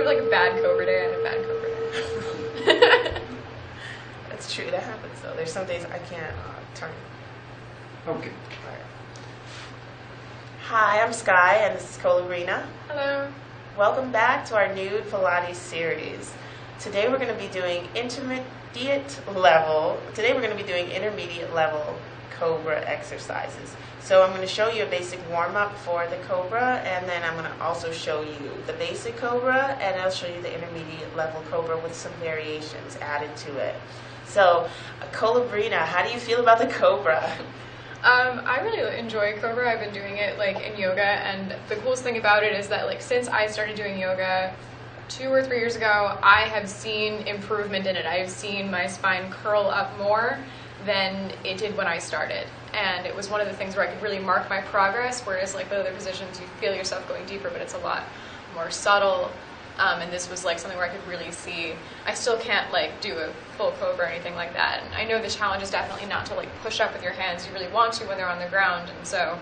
have like a bad cobra day, I had a bad cobra day. That's true, that happens though. There's some days I can't turn. Okay. Hi, I'm Sky, and this is Colabrina. Hello. Welcome back to our nude Pilates series. Today we're going to be doing intermediate level Cobra exercises. So I'm going to show you a basic warm-up for the Cobra, and then I'm going to also show you the basic Cobra, and I'll show you the intermediate level Cobra with some variations added to it. So, Colabrina, how do you feel about the Cobra? I really enjoy Cobra. I've been doing it like in yoga, and the coolest thing about it is that like since I started doing yoga 2 or 3 years ago, I have seen improvement in it. I have seen my spine curl up more than it did when I started, and it was one of the things where I could really mark my progress, whereas like the other positions you feel yourself going deeper, but it's a lot more subtle. And this was like something where I could really see. I still can't like do a full Cobra or anything like that. And I know the challenge is definitely not to like push up with your hands. You really want to when they're on the ground, and so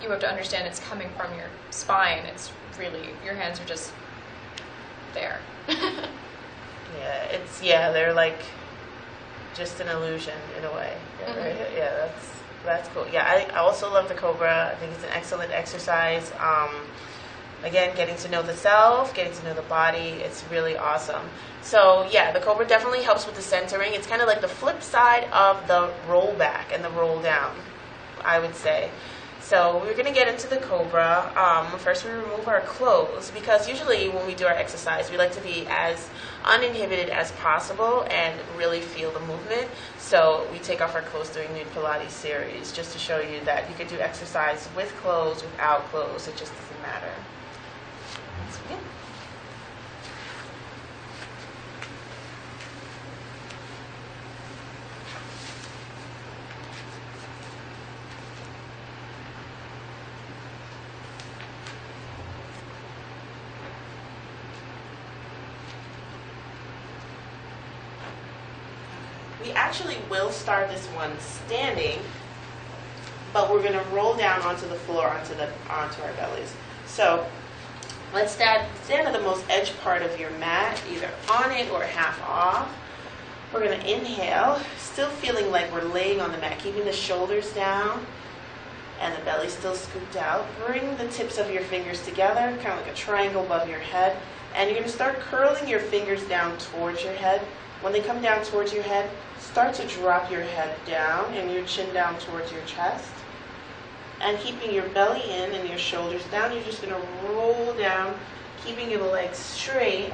you have to understand it's coming from your spine. It's really, your hands are just there. They're like just an illusion in a way. Yeah, right? Yeah, that's cool. Yeah, I also love the Cobra. I think it's an excellent exercise. Again, getting to know the self, getting to know the body, it's really awesome. So yeah, the Cobra definitely helps with the centering. It's kind of like the flip side of the roll back and the roll down, I would say. So we're going to get into the Cobra. First we remove our clothes, because usually when we do our exercise, we like to be as uninhibited as possible and really feel the movement. So we take off our clothes during Nude Pilates series, just to show you that you could do exercise with clothes, without clothes, it just doesn't matter. Let's begin. We actually will start this one standing, but we're going to roll down onto the floor, onto our bellies. So let's stand at the most edge part of your mat, either on it or half off. We're going to inhale, still feeling like we're laying on the mat, keeping the shoulders down and the belly still scooped out. Bring the tips of your fingers together, kind of like a triangle above your head, and you're going to start curling your fingers down towards your head. When they come down towards your head, start to drop your head down and your chin down towards your chest. And keeping your belly in and your shoulders down, you're just going to roll down, keeping your legs straight.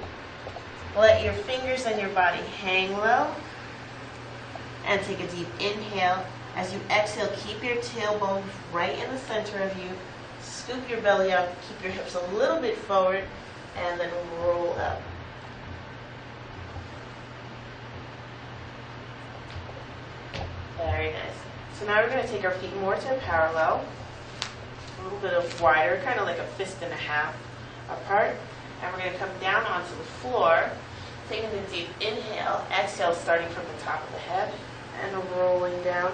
Let your fingers and your body hang low. And take a deep inhale. As you exhale, keep your tailbone right in the center of you. Scoop your belly up, keep your hips a little bit forward, and then roll up. Very nice. So now we're going to take our feet more to a parallel, a little bit of wider, kind of like a fist and a half apart. And we're going to come down onto the floor, taking a deep inhale, exhale, starting from the top of the head, and rolling down.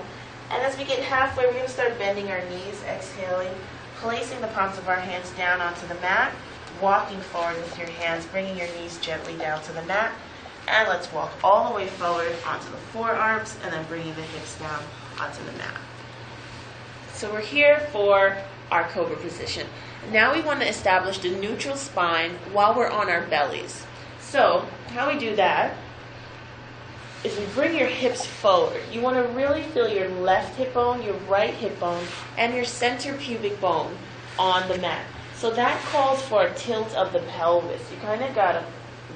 And as we get halfway, we're going to start bending our knees, exhaling, placing the palms of our hands down onto the mat, walking forward with your hands, bringing your knees gently down to the mat. And let's walk all the way forward onto the forearms, and then bringing the hips down onto the mat. So we're here for our Cobra position. Now we want to establish the neutral spine while we're on our bellies. So how we do that is we bring your hips forward. You want to really feel your left hip bone, your right hip bone, and your center pubic bone on the mat. So that calls for a tilt of the pelvis. You kind of got to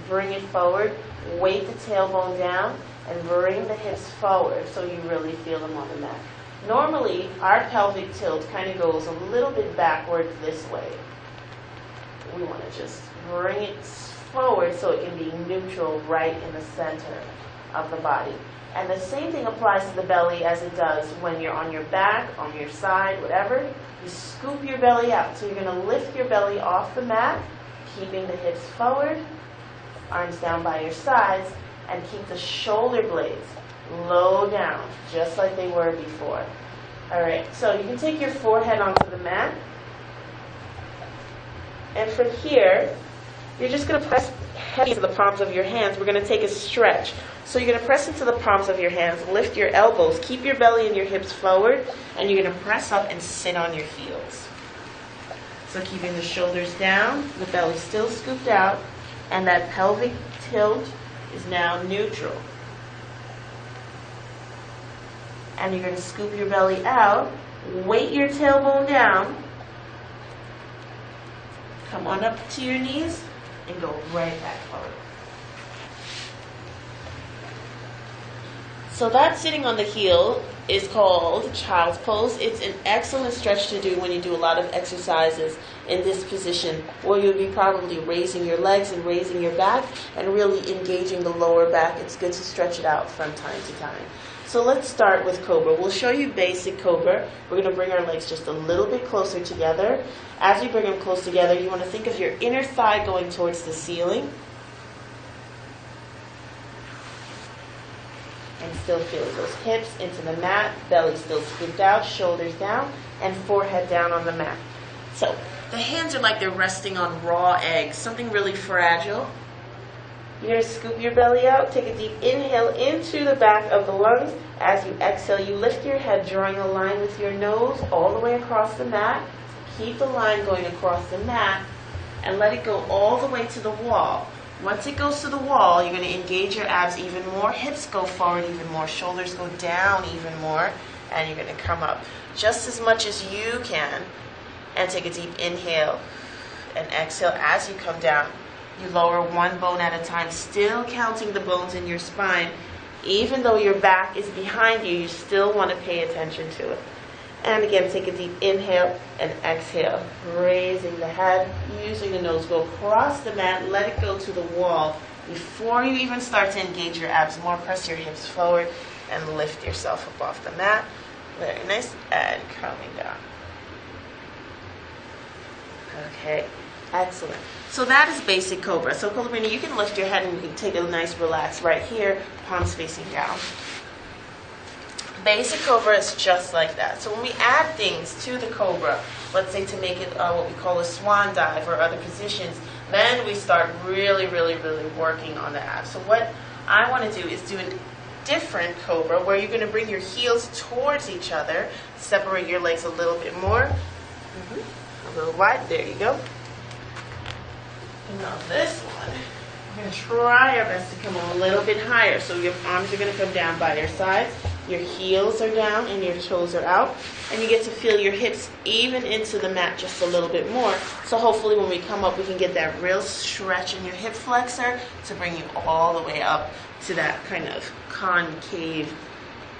bring it forward, weight the tailbone down, and bring the hips forward so you really feel them on the mat. Normally, our pelvic tilt kind of goes a little bit backwards this way. We want to just bring it forward so it can be neutral right in the center of the body. And the same thing applies to the belly as it does when you're on your back, on your side, whatever. You scoop your belly out. So you're going to lift your belly off the mat, keeping the hips forward, arms down by your sides, and keep the shoulder blades low down, just like they were before. All right, so you can take your forehead onto the mat. And from here, you're just going to press heavy into the palms of your hands, we're going to take a stretch. So you're going to press into the palms of your hands, lift your elbows, keep your belly and your hips forward, and you're going to press up and sit on your heels. So keeping the shoulders down, the belly still scooped out, and that pelvic tilt is now neutral. And you're going to scoop your belly out, weight your tailbone down, come on up to your knees, and go right back forward. So that sitting on the heel is called child's pose. It's an excellent stretch to do when you do a lot of exercises in this position, where you'll be probably raising your legs and raising your back and really engaging the lower back. It's good to stretch it out from time to time. So let's start with Cobra. We'll show you basic Cobra. We're going to bring our legs just a little bit closer together. As you bring them close together, you want to think of your inner thigh going towards the ceiling. And still feel those hips into the mat, belly still scooped out, shoulders down, and forehead down on the mat. So the hands are like they're resting on raw eggs, something really fragile. You're going to scoop your belly out, take a deep inhale into the back of the lungs. As you exhale, you lift your head, drawing a line with your nose all the way across the mat. Keep the line going across the mat, and let it go all the way to the wall. Once it goes to the wall, you're going to engage your abs even more, hips go forward even more, shoulders go down even more, and you're going to come up just as much as you can, and take a deep inhale and exhale as you come down. You lower one bone at a time, still counting the bones in your spine. Even though your back is behind you, you still want to pay attention to it. And again, take a deep inhale and exhale, raising the head, using the nose, go across the mat, let it go to the wall. Before you even start to engage your abs more, press your hips forward and lift yourself up off the mat. Very nice, and coming down. Okay, excellent. So that is basic Cobra. So Cobra, you can lift your head and you can take a nice relax right here, palms facing down. Basic Cobra is just like that. So when we add things to the Cobra, let's say to make it what we call a swan dive or other positions, then we start really working on the abs. So what I want to do is do a different Cobra where you're going to bring your heels towards each other, separate your legs a little bit more, a little wide, there you go. And now this one, we're going to try our best to come a little bit higher. So your arms are going to come down by your sides. Your heels are down and your toes are out. And you get to feel your hips even into the mat just a little bit more. So hopefully when we come up, we can get that real stretch in your hip flexor to bring you all the way up to that kind of concave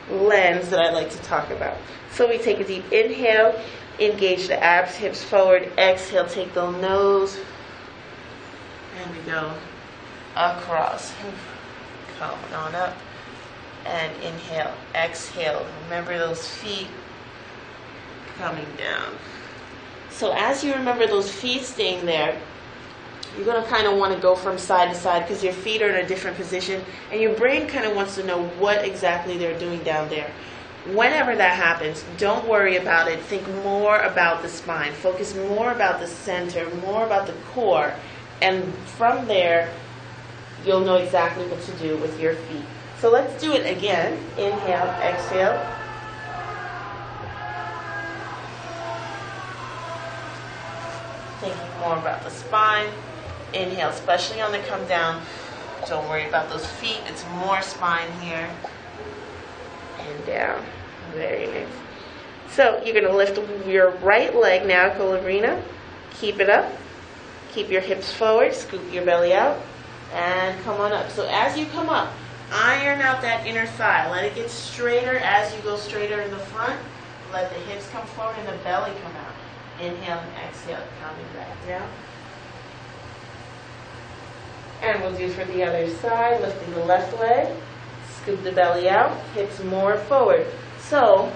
lens that I like to talk about. So we take a deep inhale, engage the abs, hips forward. Exhale, take the nose. And we go across. Coming on up. And inhale, exhale. Remember those feet coming down. So as you remember those feet staying there, you're going to kind of want to go from side to side because your feet are in a different position and your brain kind of wants to know what exactly they're doing down there. Whenever that happens, don't worry about it. Think more about the spine. Focus more about the center, more about the core. And from there, you'll know exactly what to do with your feet. So let's do it again. Inhale, exhale. Thinking more about the spine. Inhale, especially on the come down. Don't worry about those feet. It's more spine here. And down. Very nice. So you're going to lift your right leg now, Colabrina. Keep it up. Keep your hips forward. Scoop your belly out. And come on up. So as you come up, iron out that inner thigh. Let it get straighter as you go straighter in the front. Let the hips come forward and the belly come out. Inhale and exhale, coming back down. And we'll do for the other side, lifting the left leg. Scoop the belly out, hips more forward. So,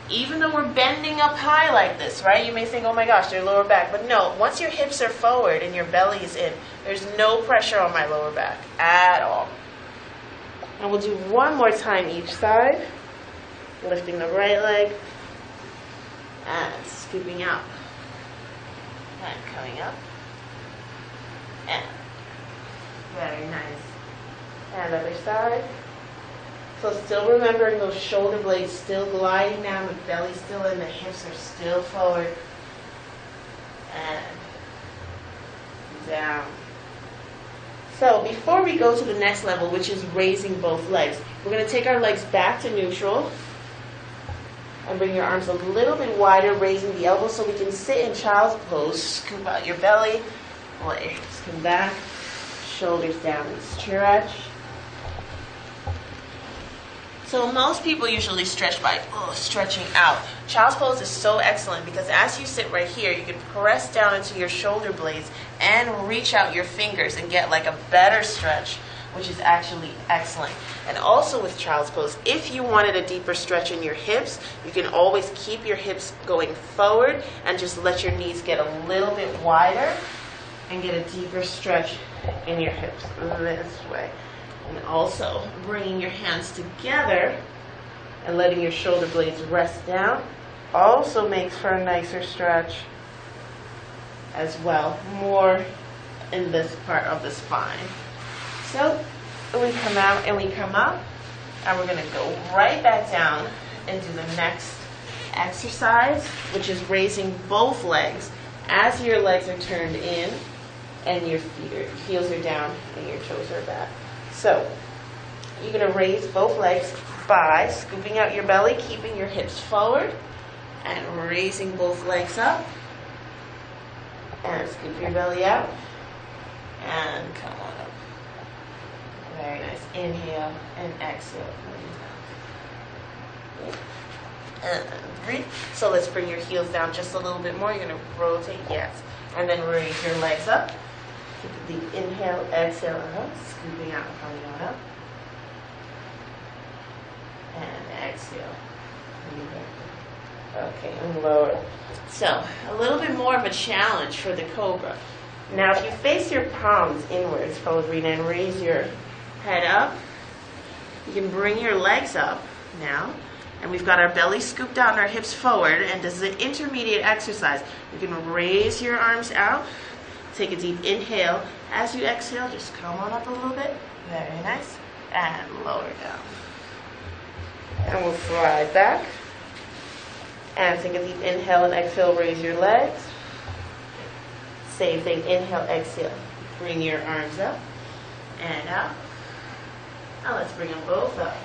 even though we're bending up high like this, right? You may think, oh my gosh, your lower back. But no, once your hips are forward and your belly is in, there's no pressure on my lower back at all. And we'll do one more time each side. Lifting the right leg. And scooping out. And coming up. And And other side. So still remembering those shoulder blades still gliding down, the belly still in, the hips are still forward. And down. So before we go to the next level, which is raising both legs, we're going to take our legs back to neutral and bring your arms a little bit wider, raising the elbows so we can sit in child's pose. Scoop out your belly, let your hips come back, shoulders down and stretch. So most people usually stretch by stretching out. Child's pose is so excellent because as you sit right here, you can press down into your shoulder blades and reach out your fingers and get like a better stretch, which is actually excellent. And also with child's pose, if you wanted a deeper stretch in your hips, you can always keep your hips going forward and just let your knees get a little bit wider and get a deeper stretch in your hips this way. And also bringing your hands together and letting your shoulder blades rest down also makes for a nicer stretch as well, more in this part of the spine. So we come out and we come up, and we're going to go right back down and do the next exercise, which is raising both legs as your legs are turned in and your heels are down and your toes are back. So you're going to raise both legs by scooping out your belly, keeping your hips forward, and raising both legs up. And scoop your belly out. And come on up. Very nice. Inhale and exhale. And breathe. So let's bring your heels down just a little bit more. You're going to rotate, yes. And then raise your legs up. Take a deep inhale, exhale, scooping out and coming on up. And exhale. Okay, and lower. So, a little bit more of a challenge for the cobra. Now, if you face your palms inwards, ballerina, and raise your head up, you can bring your legs up now. And we've got our belly scooped out and our hips forward. And this is an intermediate exercise. You can raise your arms out. Take a deep inhale. As you exhale, just come on up a little bit. Very nice. And lower down. And we'll slide back. And take a deep inhale and exhale. Raise your legs. Same thing. Inhale, exhale. Bring your arms up and out. Now let's bring them both up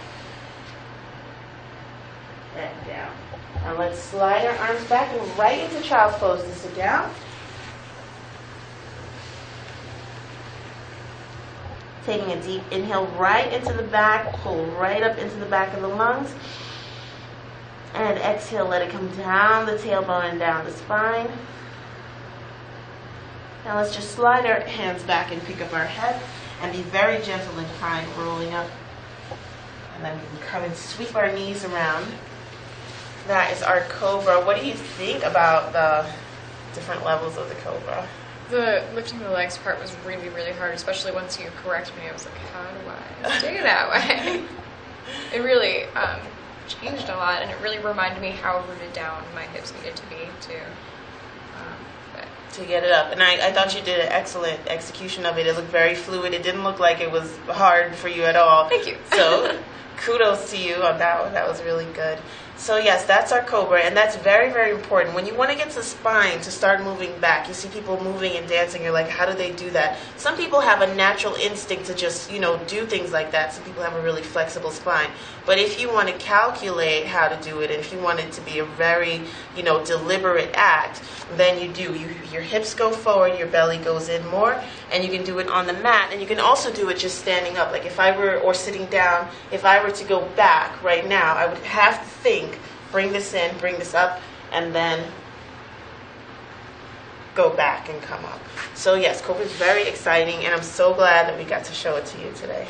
and down. Now let's slide our arms back and right into child's pose to sit down. Taking a deep inhale right into the back, pull right up into the back of the lungs. And exhale, let it come down the tailbone and down the spine. Now let's just slide our hands back and pick up our head and be very gentle and kind, rolling up. And then we can come and sweep our knees around. That is our cobra. What do you think about the different levels of the cobra? The lifting the legs part was really, really hard, especially once you correct me. I was like, how do I do that way? It really changed a lot, and it really reminded me how rooted down my hips needed to be to get it up. And I thought you did an excellent execution of it. It looked very fluid. It didn't look like it was hard for you at all. Thank you. So kudos to you on that one. That was really good. So yes, that's our cobra, and that's very, very important. When you want to get the spine to start moving back, you see people moving and dancing, you're like, how do they do that? Some people have a natural instinct to just, do things like that. Some people have a really flexible spine. But if you want to calculate how to do it, and if you want it to be a very, deliberate act, then you do. Your hips go forward, your belly goes in more, and you can do it on the mat. And you can also do it just standing up. Like or sitting down, if I were to go back right now, I would have to think, bring this in, bring this up, and then go back and come up. So yes, Cobra is very exciting, and I'm so glad that we got to show it to you today.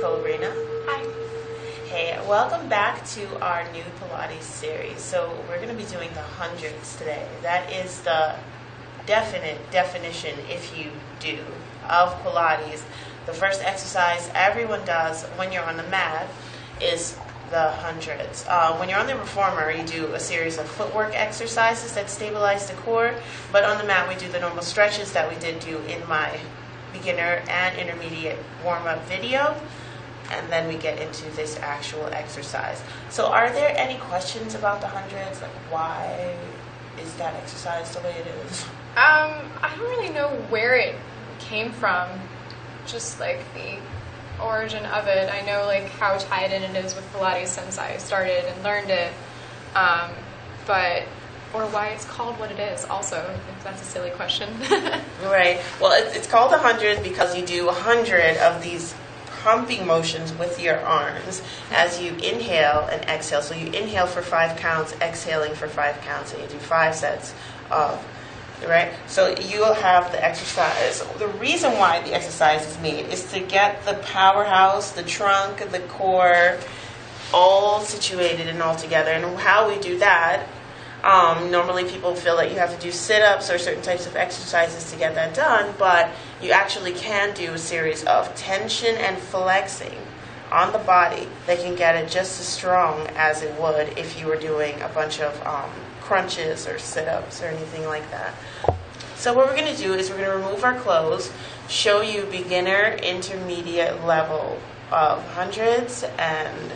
Colabrina. Hi. Hey, welcome back to our new Pilates series. So we're going to be doing the hundreds today. That is the definition, if you do, of Pilates. The first exercise everyone does when you're on the mat is the hundreds. When you're on the reformer, you do a series of footwork exercises that stabilize the core, but on the mat we do the normal stretches that we did do in my beginner and intermediate warm-up video, and then we get into this actual exercise. So are there any questions about the hundreds? Like, why is that exercise the way it is? I don't really know where it came from, just like the origin of it. I know like how tied in it is with Pilates since I started and learned it, or why it's called what it is also, if that's a silly question. Right. Well, it's called 100 because you do 100 of these pumping motions with your arms as you inhale and exhale. So you inhale for 5 counts, exhaling for 5 counts, and you do 5 sets of, right? So you will have the exercise. The reason why the exercise is made is to get the powerhouse, the trunk, the core, all situated and all together. And how we do that, normally people feel that you have to do sit-ups or certain types of exercises to get that done, but you actually can do a series of tension and flexing on the body that can get it just as strong as it would if you were doing a bunch of crunches or sit-ups or anything like that. So what we're going to do is we're going to remove our clothes, show you beginner, intermediate level of hundreds, and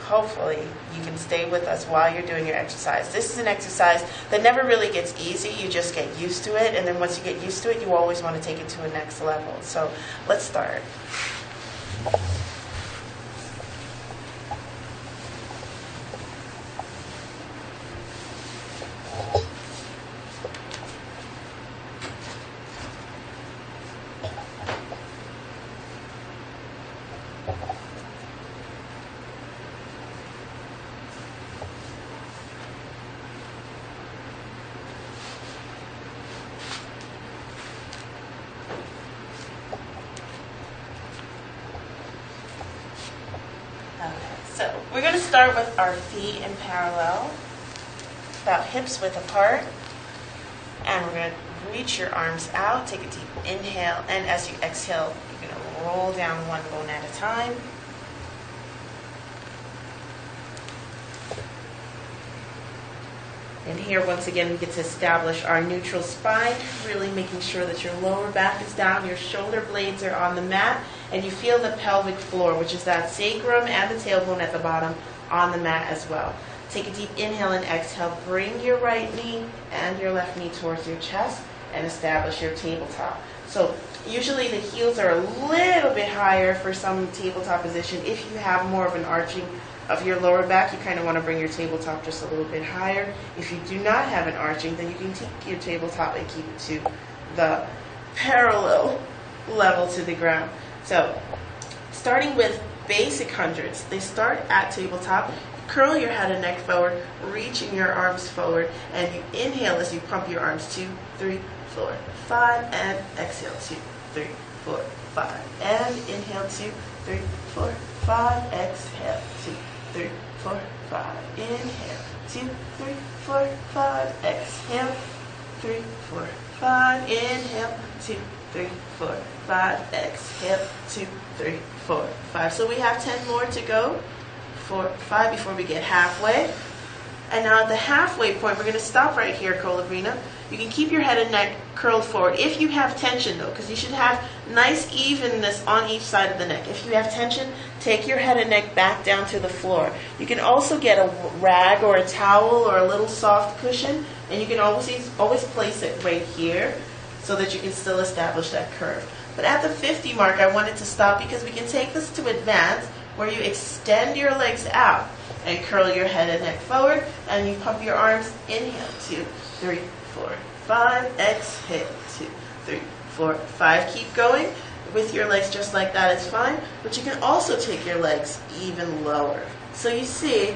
hopefully you can stay with us while you're doing your exercise. This is an exercise that never really gets easy. You just get used to it, and then once you get used to it, you always want to take it to a next level. So let's start. So we're going to start with our feet in parallel, about hips width apart, and we're going to reach your arms out, take a deep inhale, and as you exhale, you're going to roll down one bone at a time. And here, once again, we get to establish our neutral spine, really making sure that your lower back is down, your shoulder blades are on the mat, and you feel the pelvic floor, which is that sacrum and the tailbone at the bottom on the mat as well. Take a deep inhale and exhale. Bring your right knee and your left knee towards your chest and establish your tabletop. So usually the heels are a little bit higher for some tabletop position. If you have more of an arching of your lower back, you kind of want to bring your tabletop just a little bit higher. If you do not have an arching, then you can take your tabletop and keep it to the parallel level to the ground. So starting with basic hundreds, they start at tabletop. Curl your head and neck forward, reaching your arms forward, and you inhale as you pump your arms 2, 3, 4, 5, and exhale 2, 3, 4, 5, and inhale 2, 3, 4, 5, exhale 2, 3, 4, 5, inhale 2, 3, 4, 5, exhale 3, 4, 5, inhale 2, 3, 4, 5, exhale 2, 3, 4, 5. So we have 10 more to go. 4, 5 before we get halfway. And now at the halfway point, we're going to stop right here, Colabrina. You can keep your head and neck curled forward if you have tension, though, because you should have nice evenness on each side of the neck. If you have tension, take your head and neck back down to the floor. You can also get a rag or a towel or a little soft cushion, and you can always place it right here so that you can still establish that curve. But at the 50 mark, I wanted to stop because we can take this to advance, where you extend your legs out and curl your head and neck forward, and you pump your arms. Inhale, 2, 3, 4, 5. Exhale, 2, 3, 4, 5. Keep going with your legs just like that. It's fine, but you can also take your legs even lower. So you see,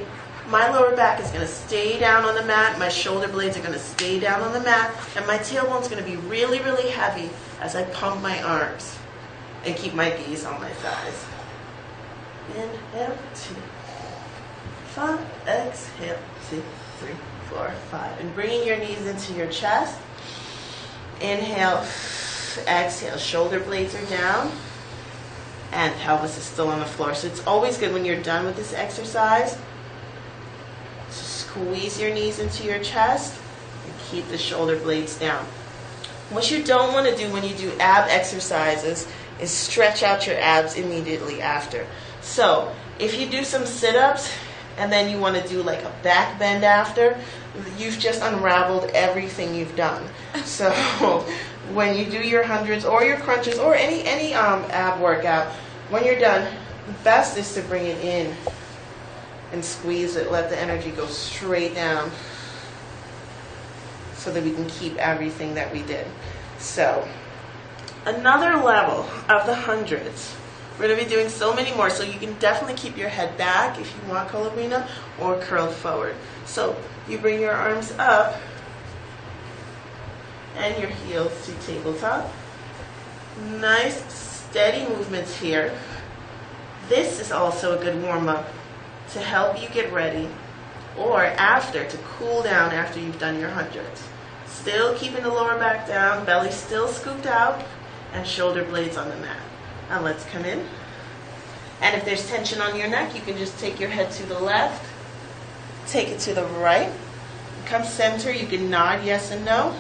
my lower back is going to stay down on the mat, my shoulder blades are going to stay down on the mat, and my tailbone is going to be really, really heavy as I pump my arms and keep my gaze on my thighs. Inhale, 2, 5. Exhale, 2, 3, 4, 5. And bringing your knees into your chest. Inhale, exhale. Shoulder blades are down. And pelvis is still on the floor. So it's always good when you're done with this exercise to squeeze your knees into your chest and keep the shoulder blades down. What you don't want to do when you do ab exercises is stretch out your abs immediately after. So if you do some sit-ups and then you want to do like a back bend after, you've just unraveled everything you've done. So when you do your hundreds or your crunches or any ab workout, when you're done, the best is to bring it in and squeeze it. Let the energy go straight down so that we can keep everything that we did. So another level of the hundreds. We're going to be doing so many more, so you can definitely keep your head back if you want, Colobrina, or curl forward. So you bring your arms up and your heels to tabletop. Nice steady movements here. This is also a good warm-up to help you get ready or after to cool down after you've done your hundreds. Still keeping the lower back down, belly still scooped out, and shoulder blades on the mat. Now let's come in. And if there's tension on your neck, you can just take your head to the left, take it to the right, come center. You can nod yes and no.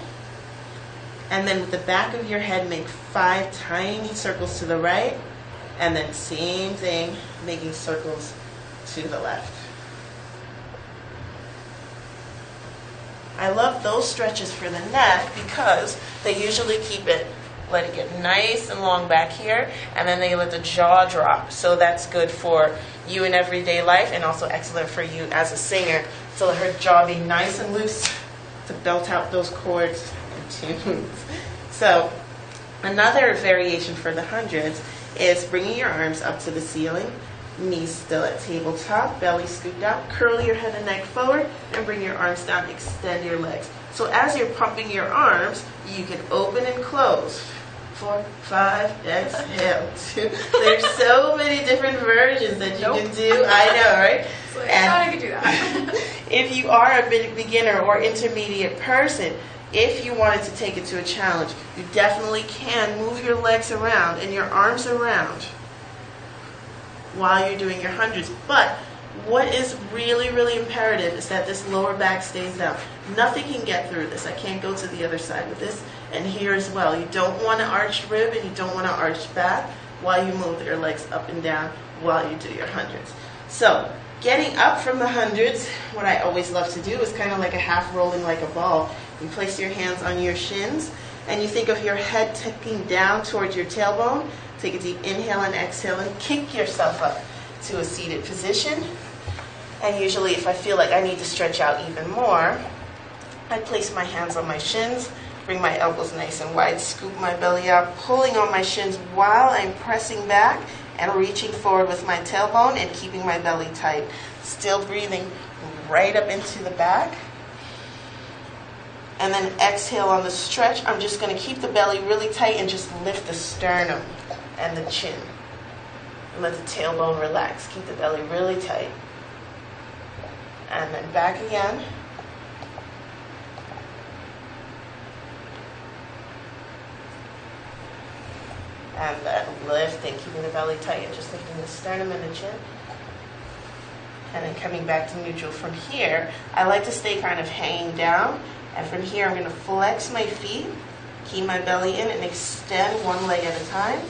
And then with the back of your head, make 5 tiny circles to the right. And then same thing, making circles to the left. I love those stretches for the neck because they usually let it get nice and long back here, and then they let the jaw drop. So that's good for you in everyday life and also excellent for you as a singer. So let her jaw be nice and loose to belt out those chords and tunes. So another variation for the hundreds is bringing your arms up to the ceiling, knees still at tabletop, belly scooped out, curl your head and neck forward, and bring your arms down, extend your legs. So as you're pumping your arms, you can open and close. 4, 5, exhale, 2. There's so many different versions that you can do. I know, right? So I thought I could do that. If you are a beginner or intermediate person, if you wanted to take it to a challenge, you definitely can move your legs around and your arms around while you're doing your hundreds. But what is really, really imperative is that this lower back stays down. Nothing can get through this. I can't go to the other side with this. And here as well. You don't want to arch rib and you don't want to arch back while you move your legs up and down while you do your hundreds. So getting up from the hundreds, what I always love to do is kind of like a half rolling like a ball. You place your hands on your shins and you think of your head tipping down towards your tailbone. Take a deep inhale and exhale and kick yourself up to a seated position. And usually if I feel like I need to stretch out even more, I place my hands on my shins, bring my elbows nice and wide, scoop my belly out, pulling on my shins while I'm pressing back and reaching forward with my tailbone and keeping my belly tight. Still breathing right up into the back. And then exhale on the stretch. I'm just going to keep the belly really tight and just lift the sternum and the chin. And let the tailbone relax. Keep the belly really tight. And then back again. And then lifting, keeping the belly tight and just lifting the sternum and the chin. And then coming back to neutral. From here, I like to stay kind of hanging down. And from here, I'm going to flex my feet, keep my belly in, and extend one leg at a time.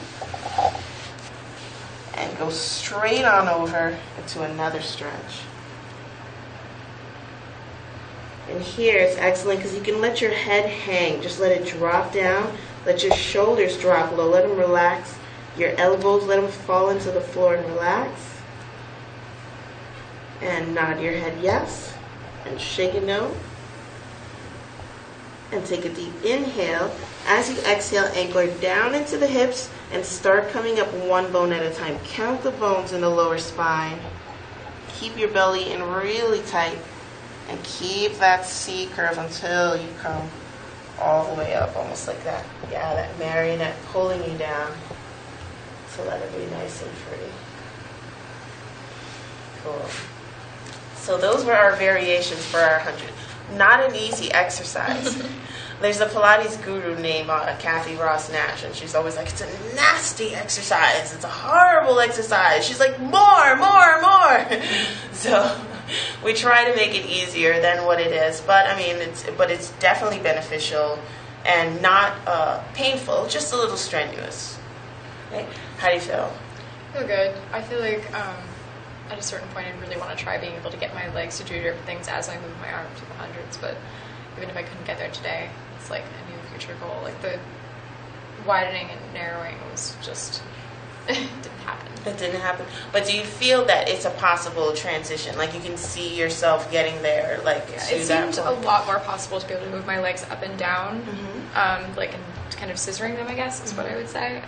And go straight on over into another stretch. And here, it's excellent because you can let your head hang. Just let it drop down. Let your shoulders drop low. Let them relax. Your elbows, let them fall into the floor and relax. And nod your head yes. And shake a no. And take a deep inhale. As you exhale, anchor down into the hips and start coming up one bone at a time. Count the bones in the lower spine. Keep your belly in really tight. And keep that C curve until you come all the way up, almost like that. Yeah, that marionette pulling you down. So let it be nice and free. Cool. So those were our variations for our 100. Not an easy exercise. There's a Pilates guru named Kathy Ross Nash, and she's always like, it's a nasty exercise. It's a horrible exercise. She's like, more, more, more. So we try to make it easier than what it is. But I mean, it's definitely beneficial and not painful, just a little strenuous. Okay? How do you feel? I feel good. I feel like at a certain point I really want to try being able to get my legs to do different things as I move my arms to the hundreds, but even if I couldn't get there today, it's like a new future goal. Like the widening and narrowing was just, it didn't happen. It didn't happen. But do you feel that it's a possible transition? Like you can see yourself getting there? Like yeah, to it that seemed point? a lot more possible to be able to move my legs up and down, like and kind of scissoring them, I guess is what I would say.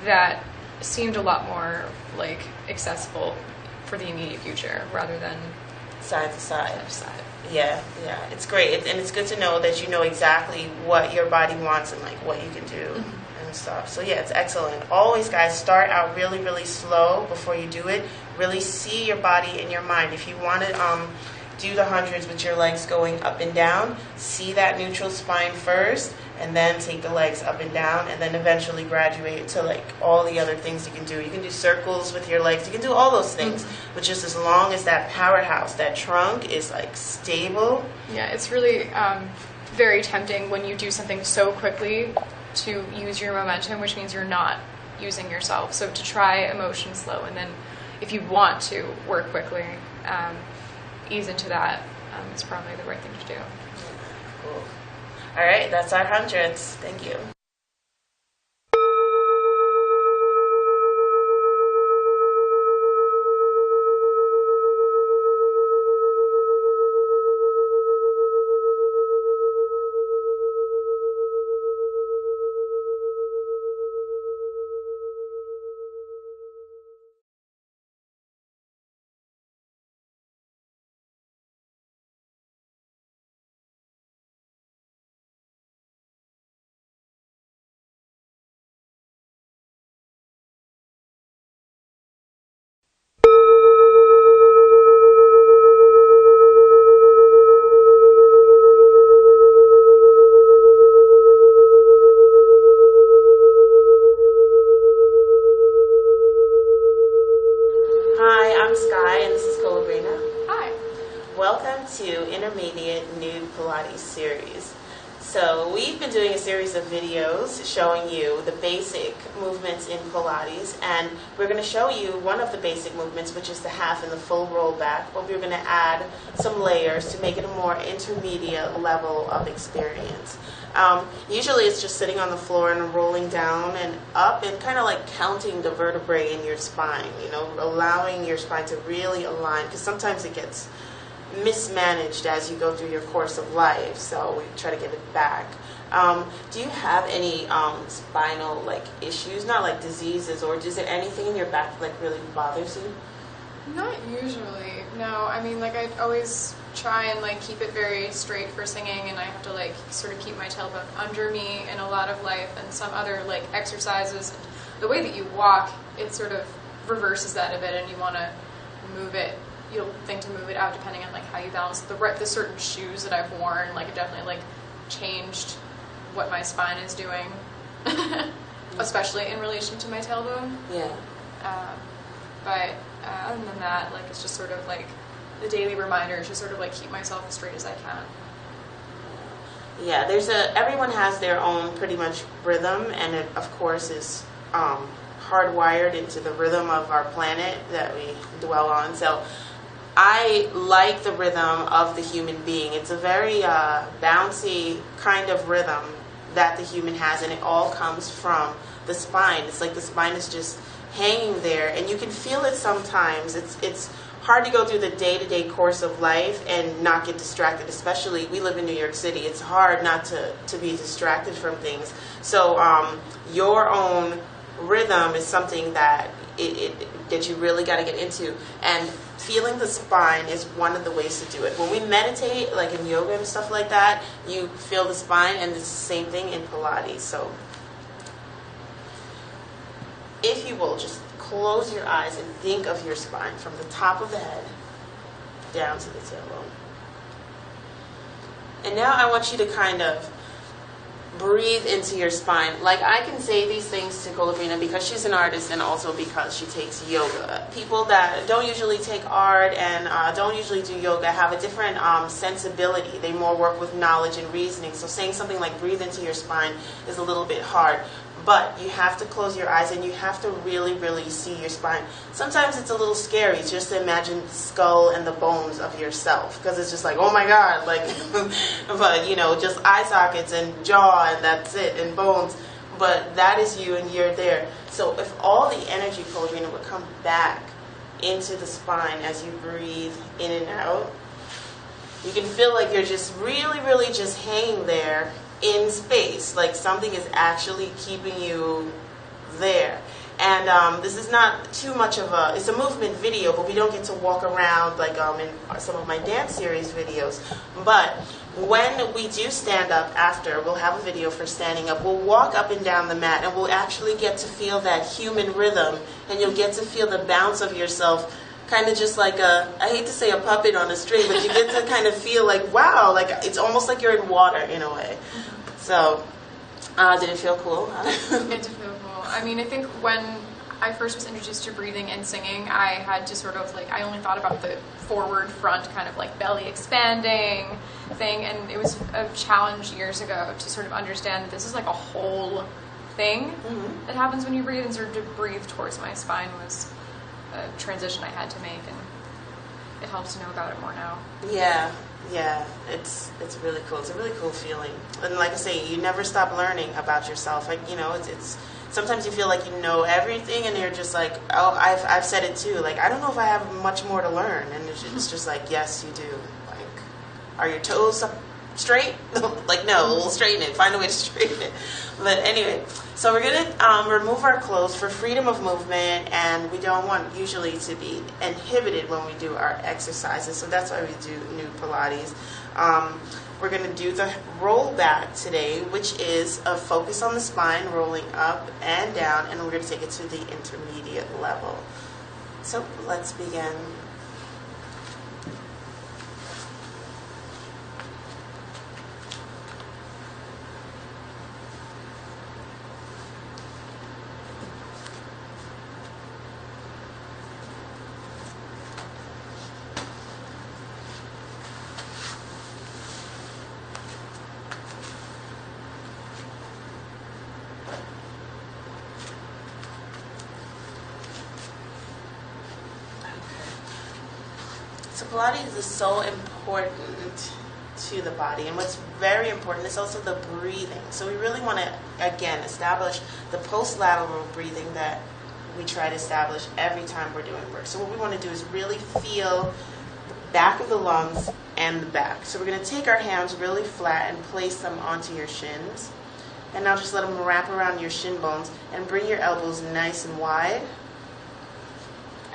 That seemed a lot more like accessible for the immediate future rather than Side to side. side to side. Yeah, it's great, and it's good to know that you know exactly what your body wants and like what you can do and stuff. So yeah, it's excellent. Always, guys, start out really, really slow before you do it. Really see your body and your mind. If you want to do the hundreds with your legs going up and down, see that neutral spine first, and then take the legs up and down, and then eventually graduate to like all the other things you can do. You can do circles with your legs. You can do all those things, but just as long as that powerhouse, that trunk is like stable. Yeah, it's really very tempting when you do something so quickly to use your momentum, which means you're not using yourself. So to try a motion slow, and then if you want to work quickly, ease into that. It's probably the right thing to do. Cool. All right, that's our hundreds. Thank you. Welcome to Intermediate Nude Pilates series. So we've been doing a series of videos showing you the basic movements in Pilates, and we're going to show you one of the basic movements, which is the half and the full rollback, but we're going to add some layers to make it a more intermediate level of experience. Usually it's just sitting on the floor and rolling down and up and kind of like counting the vertebrae in your spine, you know, allowing your spine to really align, because sometimes it gets mismanaged as you go through your course of life, so we try to get it back. Do you have any spinal like issues, not like diseases, or is there anything in your back like really bothers you? Not usually, no. I mean, like I always try and like keep it very straight for singing, and I have to like sort of keep my tailbone under me in a lot of life and some other like exercises. And the way that you walk, it sort of reverses that a bit, and you want to move it. You'll think to move it out depending on like how you balance the certain shoes that I've worn. Like it definitely like changed what my spine is doing, especially in relation to my tailbone. Yeah. But other than that, like it's just sort of like the daily reminder to sort of like keep myself as straight as I can. Yeah, everyone has their own pretty much rhythm, and it of course is hardwired into the rhythm of our planet that we dwell on. So I like the rhythm of the human being. It's a very bouncy kind of rhythm that the human has, and it all comes from the spine. It's like the spine is just hanging there, and you can feel it sometimes. It's hard to go through the day-to-day course of life and not get distracted, especially we live in New York City. It's hard not to be distracted from things. So your own rhythm is something that that you really got to get into, and feeling the spine is one of the ways to do it. When we meditate, like in yoga and stuff like that, you feel the spine, and it's the same thing in Pilates. So if you will, just close your eyes and think of your spine from the top of the head down to the tailbone. And now I want you to kind of breathe into your spine. Like, I can say these things to Colabrina because she's an artist and also because she takes yoga. People that don't usually take art and don't usually do yoga have a different sensibility. They more work with knowledge and reasoning. So saying something like breathe into your spine is a little bit hard. But you have to close your eyes and you have to really, really see your spine. Sometimes it's a little scary just to imagine the skull and the bones of yourself, because it's just like, oh my God, like, but you know, just eye sockets and jaw and that's it, and bones. But that is you and you're there. So if all the energy, Colabrina, would come back into the spine as you breathe in and out, you can feel like you're just really, really just hanging there in space, like something is actually keeping you there. And this is not too much of it's a movement video, but we don't get to walk around like in some of my dance series videos. But when we do stand up after, we'll have a video for standing up. We'll walk up and down the mat and we'll actually get to feel that human rhythm, and you'll get to feel the bounce of yourself, kind of just like I hate to say a puppet on a string, but you get to kind of feel like, wow, like it's almost like you're in water in a way. So, did it feel cool? It did feel cool. I mean, I think when I first was introduced to breathing and singing, I had to sort of like, I only thought about the forward front kind of like belly expanding thing, and it was a challenge years ago to sort of understand that this is like a whole thing that happens when you breathe, and sort of to breathe towards my spine was a transition I had to make, and it helps to know about it more now. Yeah, it's really cool. It's a really cool feeling. And like I say, you never stop learning about yourself. Like, you know, it's sometimes you feel like you know everything, and you're just like, oh, I've said it too. Like, I don't know if I have much more to learn. And it's just like, yes, you do. Like, are your toes up straight? Like, no, we'll straighten it. Find a way to straighten it. But anyway, so we're going to remove our clothes for freedom of movement, and we don't want usually to be inhibited when we do our exercises. So that's why we do nude Pilates. We're going to do the roll back today, which is a focus on the spine, rolling up and down, and we're going to take it to the intermediate level. So let's begin. So Pilates is so important to the body, and what's very important is also the breathing. So we really want to, again, establish the post-lateral breathing that we try to establish every time we're doing work. So what we want to do is really feel the back of the lungs and the back. So we're going to take our hands really flat and place them onto your shins. And now just let them wrap around your shin bones and bring your elbows nice and wide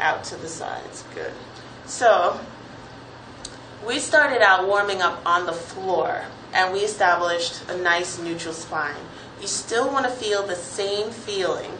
out to the sides. Good. So we started out warming up on the floor, and we established a nice neutral spine. You still want to feel the same feeling.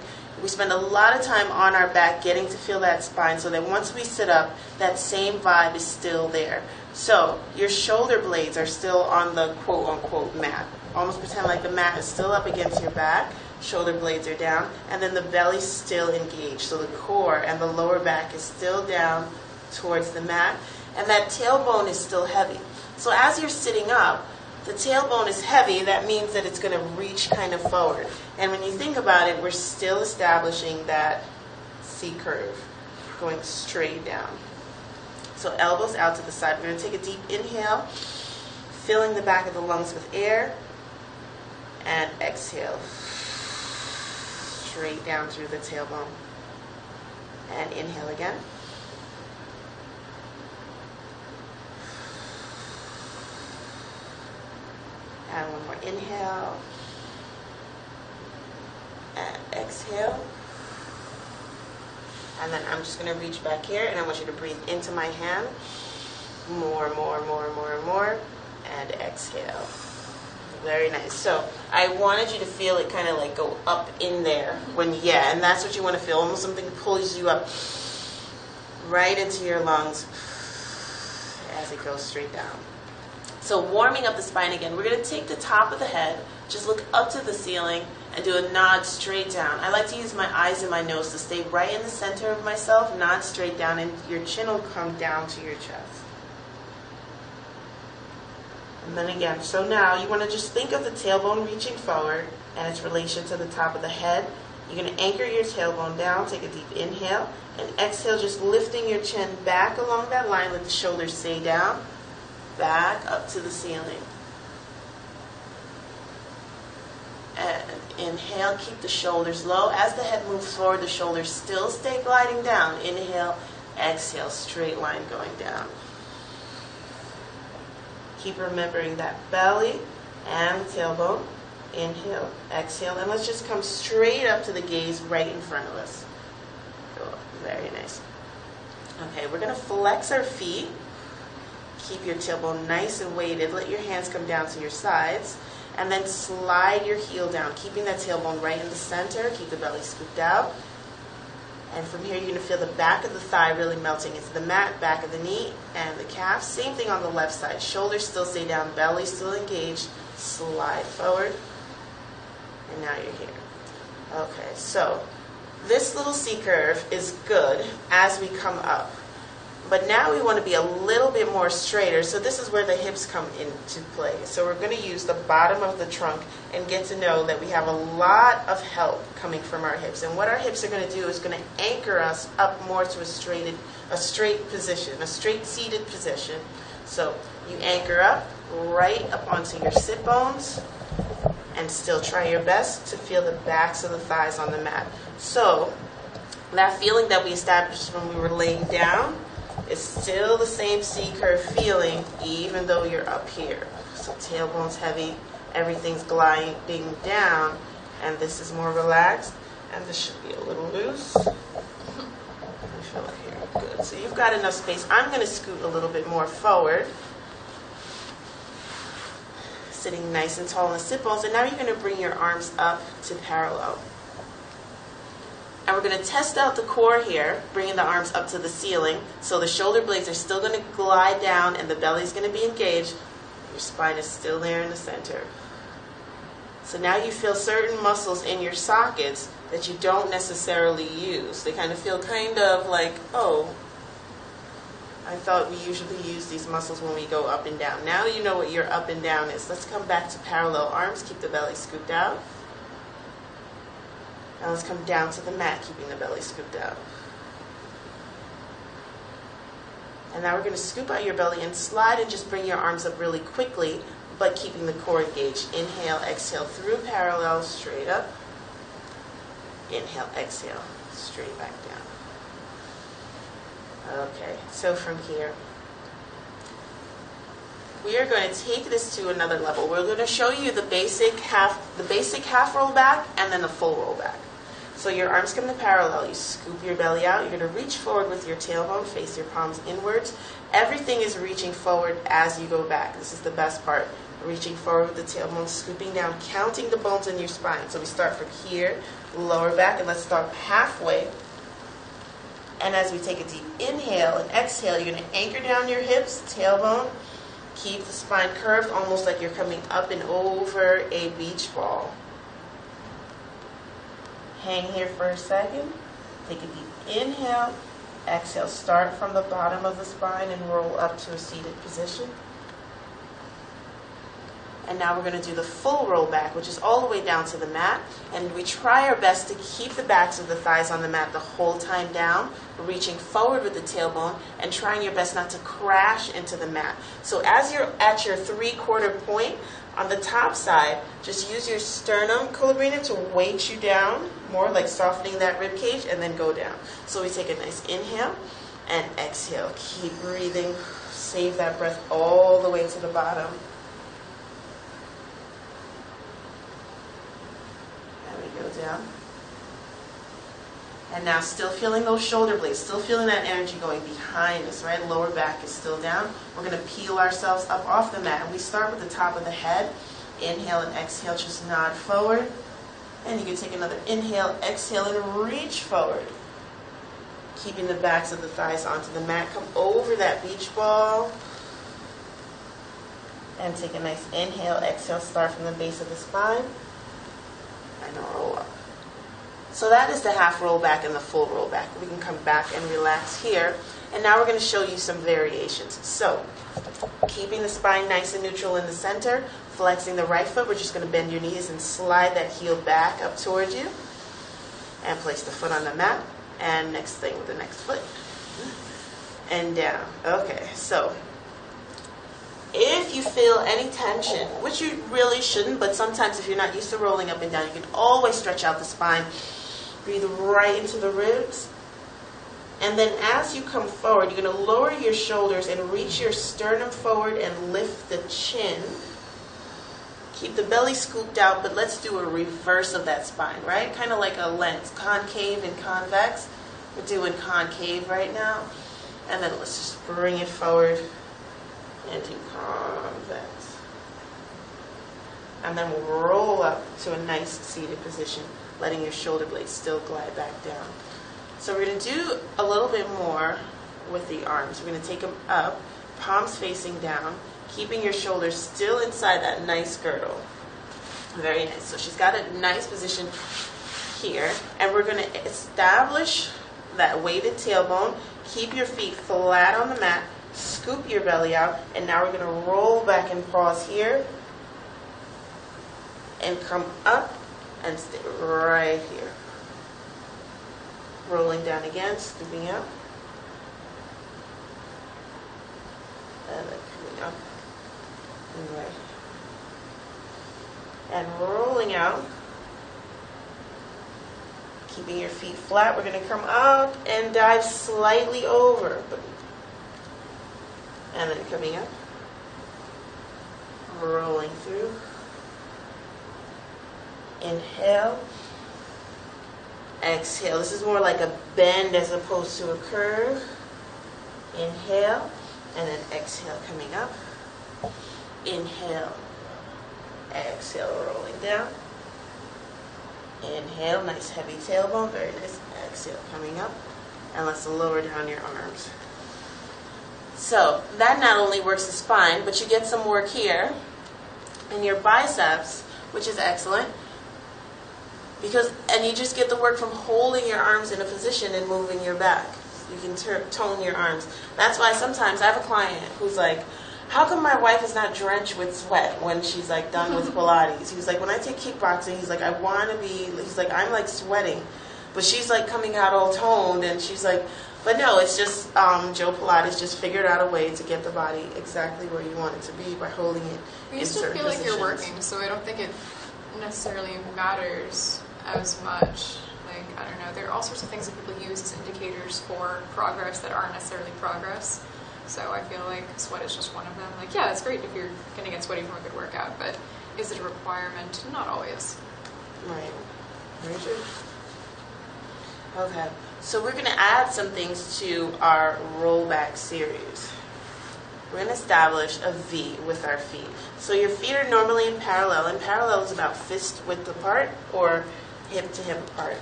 We spend a lot of time on our back getting to feel that spine, so that once we sit up, that same vibe is still there. So your shoulder blades are still on the quote-unquote mat. Almost pretend like the mat is still up against your back, shoulder blades are down, and then the belly's still engaged. So the core and the lower back is still down towards the mat, and that tailbone is still heavy. So as you're sitting up, the tailbone is heavy. That means that it's going to reach kind of forward. And when you think about it, we're still establishing that C curve, going straight down. So elbows out to the side. We're going to take a deep inhale, filling the back of the lungs with air, and exhale, straight down through the tailbone. And inhale again. And one more inhale, and exhale. And then I'm just going to reach back here, and I want you to breathe into my hand. More, and exhale. Very nice. So I wanted you to feel it kind of like go up in there and that's what you want to feel. Almost something pulls you up right into your lungs as it goes straight down. So warming up the spine again, we're going to take the top of the head, just look up to the ceiling and do a nod straight down. I like to use my eyes and my nose to stay right in the center of myself, nod straight down, and your chin will come down to your chest. And then again, so now you want to just think of the tailbone reaching forward and its relation to the top of the head. You're going to anchor your tailbone down, take a deep inhale, and exhale, just lifting your chin back along that line, let the shoulders stay down, back up to the ceiling. And inhale, keep the shoulders low. As the head moves forward, the shoulders still stay gliding down. Inhale, exhale, straight line going down. Keep remembering that belly and the tailbone. Inhale, exhale, and let's just come straight up to the gaze right in front of us. Cool. Very nice. Okay, we're going to flex our feet. Keep your tailbone nice and weighted. Let your hands come down to your sides. And then slide your heel down, keeping that tailbone right in the center. Keep the belly scooped out. And from here, you're going to feel the back of the thigh really melting into the mat, back of the knee, and the calf. Same thing on the left side. Shoulders still stay down, belly still engaged. Slide forward. And now you're here. Okay, so this little C curve is good as we come up. But now we want to be a little bit more straighter, so this is where the hips come into play. So we're going to use the bottom of the trunk and get to know that we have a lot of help coming from our hips. And what our hips are going to do is going to anchor us up more to a straight position, a straight seated position. So you anchor up right up onto your sit bones and still try your best to feel the backs of the thighs on the mat. So that feeling that we established when we were laying down, it's still the same C-curve feeling even though you're up here. So tailbone's heavy, everything's gliding down, and this is more relaxed, and this should be a little loose. I feel like here, good. So you've got enough space. I'm going to scoot a little bit more forward, sitting nice and tall in the sit bones, and now you're going to bring your arms up to parallel. And we're going to test out the core here, bringing the arms up to the ceiling. So the shoulder blades are still going to glide down and the belly is going to be engaged. Your spine is still there in the center. So now you feel certain muscles in your sockets that you don't necessarily use. They kind of feel kind of like, oh, I thought we usually use these muscles when we go up and down. Now you know what your up and down is. Let's come back to parallel arms. Keep the belly scooped out. Now let's come down to the mat, keeping the belly scooped out. And now we're going to scoop out your belly and slide and just bring your arms up really quickly, but keeping the core engaged. Inhale, exhale through parallel, straight up. Inhale, exhale, straight back down. Okay, so from here, we are going to take this to another level. We're going to show you the basic half roll back and then the full roll back. So your arms come to parallel. You scoop your belly out. You're going to reach forward with your tailbone, face your palms inwards. Everything is reaching forward as you go back. This is the best part. Reaching forward with the tailbone, scooping down, counting the bones in your spine. So we start from here, lower back, and let's start halfway. And as we take a deep inhale and exhale, you're going to anchor down your hips, tailbone. Keep the spine curved, almost like you're coming up and over a beach ball. Hang here for a second. Take a deep inhale. Exhale. Start from the bottom of the spine and roll up to a seated position. And now we're going to do the full roll back, which is all the way down to the mat. And we try our best to keep the backs of the thighs on the mat the whole time down, reaching forward with the tailbone and trying your best not to crash into the mat. So as you're at your 3/4 point, on the top side, just use your sternum columella to weight you down, more like softening that rib cage, and then go down. So we take a nice inhale and exhale. Keep breathing. Save that breath all the way to the bottom. Go down. And now still feeling those shoulder blades, still feeling that energy going behind us, right? Lower back is still down. We're going to peel ourselves up off the mat. And we start with the top of the head. Inhale and exhale, just nod forward. And you can take another inhale, exhale, and reach forward. Keeping the backs of the thighs onto the mat. Come over that beach ball. And take a nice inhale, exhale, start from the base of the spine. And roll up. So that is the half roll back and the full roll back. We can come back and relax here. And now we're going to show you some variations. So, keeping the spine nice and neutral in the center, flexing the right foot, we're just going to bend your knees and slide that heel back up towards you. And place the foot on the mat. And next thing with the next foot. And down. Okay, so if you feel any tension, which you really shouldn't, but sometimes if you're not used to rolling up and down, you can always stretch out the spine. Breathe right into the ribs. And then as you come forward, you're going to lower your shoulders and reach your sternum forward and lift the chin. Keep the belly scooped out, but let's do a reverse of that spine, right? Kind of like a lens, concave and convex. We're doing concave right now. And then let's just bring it forward and do convex. And then we'll roll up to a nice seated position, letting your shoulder blades still glide back down. So we're going to do a little bit more with the arms. We're going to take them up, palms facing down, keeping your shoulders still inside that nice girdle. Very nice. So she's got a nice position here. And we're going to establish that weighted tailbone. Keep your feet flat on the mat. Scoop your belly out. And now we're going to roll back and pause here. And come up and stay right here. Rolling down again, scooping up. And then coming up. And right. And rolling out. Keeping your feet flat. We're going to come up and dive slightly over. And then coming up. Rolling through. Inhale. Exhale. This is more like a bend as opposed to a curve. Inhale. And then exhale, coming up. Inhale. Exhale, rolling down. Inhale, nice heavy tailbone. Very nice. Exhale, coming up. And let's lower down your arms. So that not only works the spine, but you get some work here in your biceps, which is excellent. And you just get the work from holding your arms in a position and moving your back. You can tone your arms. That's why sometimes I have a client who's like, how come my wife is not drenched with sweat when she's like done with Pilates? He was like, when I take kickboxing, he's like, he's like, I'm like sweating. But she's like coming out all toned, and she's like, but no, it's just Joe Pilates just figured out a way to get the body exactly where you want it to be by holding it You in still certain feel like positions. you're working, so I don't think it necessarily matters as much. Like, I don't know, there are all sorts of things that people use as indicators for progress that aren't necessarily progress. So I feel like sweat is just one of them. Like, yeah, it's great if you're going to get sweaty from a good workout, but is it a requirement? Not always. Right. Very true. Okay. So we're going to add some things to our rollback series. We're going to establish a V with our feet. So your feet are normally in parallel, and parallel is about fist width apart or hip to hip apart.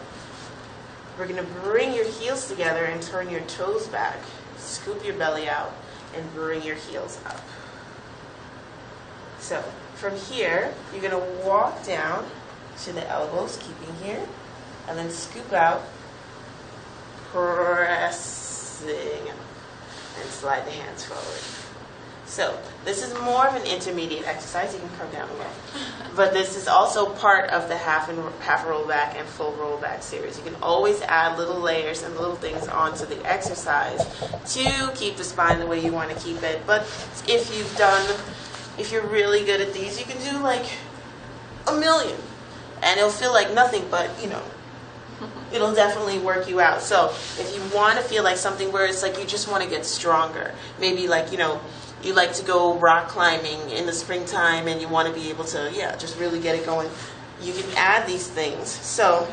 We're going to bring your heels together and turn your toes back. Scoop your belly out and bring your heels up. So from here, you're going to walk down to the elbows, keeping here, and then scoop out, pressing up, and slide the hands forward. So this is more of an intermediate exercise. You can come down a little. But this is also part of the half roll back and full roll back series. You can always add little layers and little things onto the exercise to keep the spine the way you want to keep it. But if you're really good at these, you can do like a million. And it'll feel like nothing, but it'll definitely work you out. So if you want to feel like something where it's like you just want to get stronger, maybe like, you like to go rock climbing in the springtime and you want to be able to, just really get it going, you can add these things. So,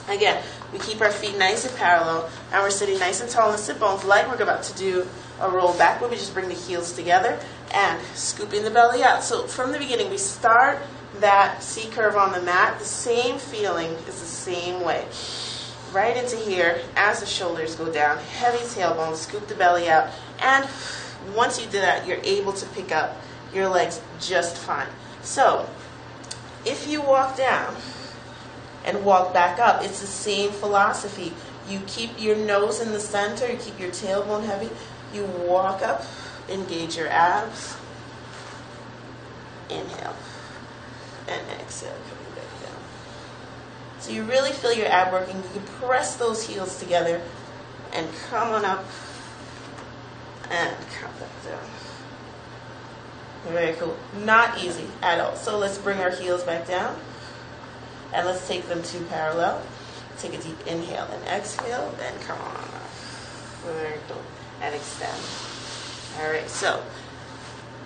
again, we keep our feet nice and parallel, and we're sitting nice and tall in the sit bones. Like we're about to do a roll back, where we just bring the heels together and scooping the belly out. So from the beginning, we start that C curve on the mat. The same feeling is the same way. Right into here as the shoulders go down, heavy tailbone, scoop the belly out, and once you do that, you're able to pick up your legs just fine. So if you walk down and walk back up, it's the same philosophy. You keep your nose in the center, you keep your tailbone heavy, you walk up, engage your abs, inhale, and exhale, coming back down. So you really feel your ab working. You can press those heels together and come on up and come back down. Very cool. Not easy at all. So let's bring our heels back down and let's take them two parallel. Take a deep inhale and exhale, and come on up. Very cool. And extend. All right, so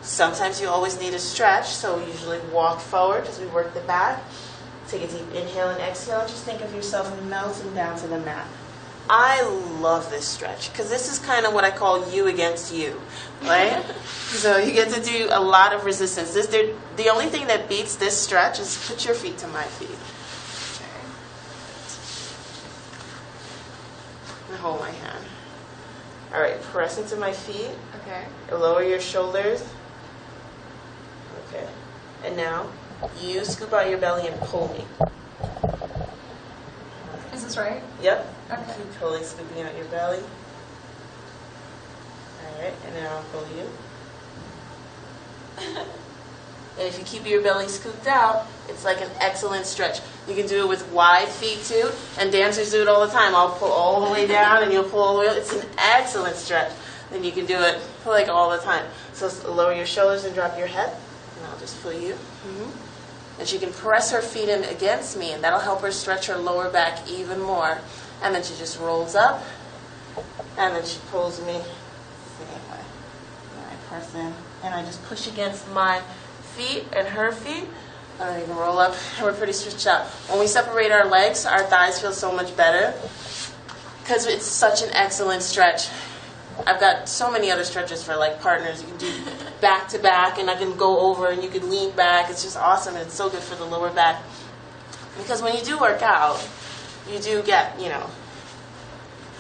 sometimes you always need a stretch, so usually walk forward as we work the back. Take a deep inhale and exhale. Just think of yourself melting down to the mat. I love this stretch because this is kind of what I call you against you, right? So you get to do a lot of resistance. The only thing that beats this stretch is put your feet to my feet. And hold my hand. All right, press into my feet. Okay. Lower your shoulders. Okay. And now you scoop out your belly and pull me. Is this right? Yep. Okay. Keep pulling, scooping out your belly. All right, and now I'll pull you. And if you keep your belly scooped out, it's like an excellent stretch. You can do it with wide feet too, and dancers do it all the time. I'll pull all the way down and you'll pull all the way up. It's an excellent stretch. Then you can do it like all the time. So lower your shoulders and drop your head, and I'll just pull you. And she can press her feet in against me, and that'll help her stretch her lower back even more. And then she just rolls up, and then she pulls me the same way. And I press in, and I just push against my feet and her feet, and then you can roll up, and we're pretty stretched out. When we separate our legs, our thighs feel so much better because it's such an excellent stretch. I've got so many other stretches for like partners. You can do back to back, and I can go over, and you can lean back. It's just awesome, and it's so good for the lower back. Because when you do work out, you do get,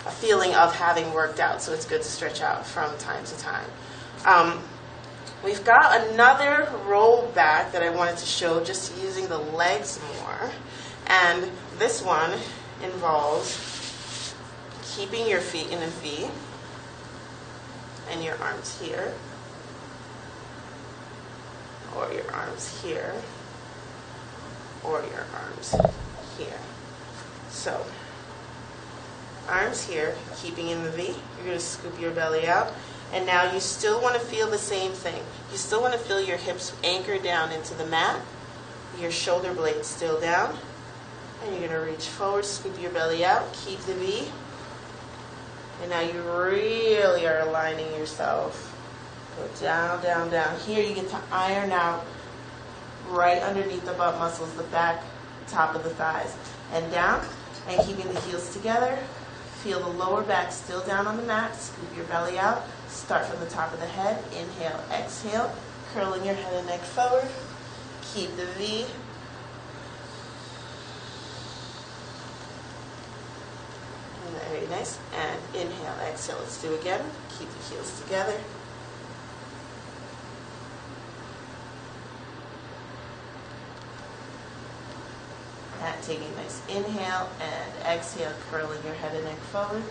a feeling of having worked out. So it's good to stretch out from time to time. We've got another roll back that I wanted to show, just using the legs more. And this one involves keeping your feet in a V and your arms here, or your arms here, or your arms here. So, arms here, keeping in the V. You're going to scoop your belly out. And now you still want to feel the same thing. You still want to feel your hips anchor down into the mat, your shoulder blades still down. And you're going to reach forward, scoop your belly out, keep the V. And now you really are aligning yourself. Go down, down, down. Here you get to iron out right underneath the butt muscles, the back, top of the thighs. And down, and keeping the heels together. Feel the lower back still down on the mat. Scoop your belly out. Start from the top of the head. Inhale, exhale. Curling your head and neck forward. Keep the V. Very nice. And inhale, exhale. Let's do it again. Keep the heels together. And taking a nice inhale and exhale, curling your head and neck forward.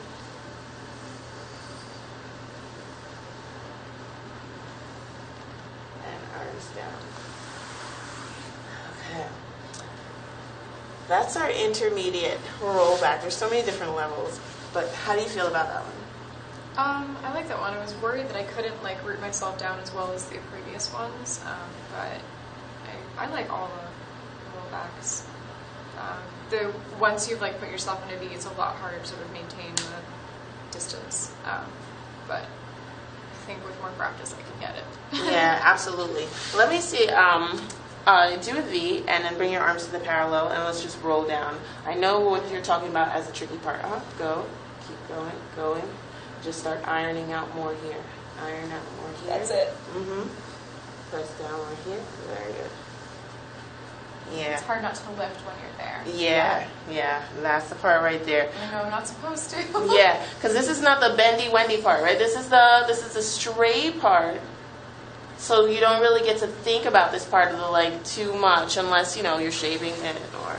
And arms down. Okay. That's our intermediate roll back. There's so many different levels, but how do you feel about that one? I like that one. I was worried that I couldn't root myself down as well as the previous ones, but I like all the roll backs. Once you've put yourself in a V, it's a lot harder to sort of maintain the distance. But I think with more practice, I can get it. Yeah, absolutely. Let me see. Do a V and then bring your arms to the parallel, and let's just roll down. I know what you're talking about as the tricky part. Go, keep going, going. Just start ironing out more here. Iron out more here. That's it. Mm-hmm. Press down right here. Very good. Yeah. It's hard not to lift when you're there. Yeah. That's the part right there. I know I'm not supposed to. Yeah, because this is not the bendy wendy part, right? This is the straight part. So you don't really get to think about this part of the leg too much unless, you're shaving it or,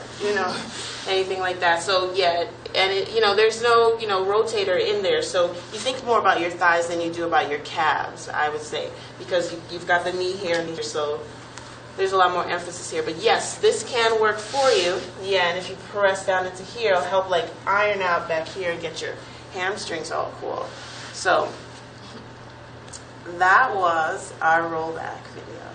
anything like that. So yeah, and it, there's no, rotator in there. So you think more about your thighs than you do about your calves, I would say, because you've got the knee here and here. So there's a lot more emphasis here. But yes, this can work for you. Yeah, and if you press down into here, it'll help like iron out back here and get your hamstrings all cool. So that was our rollback video.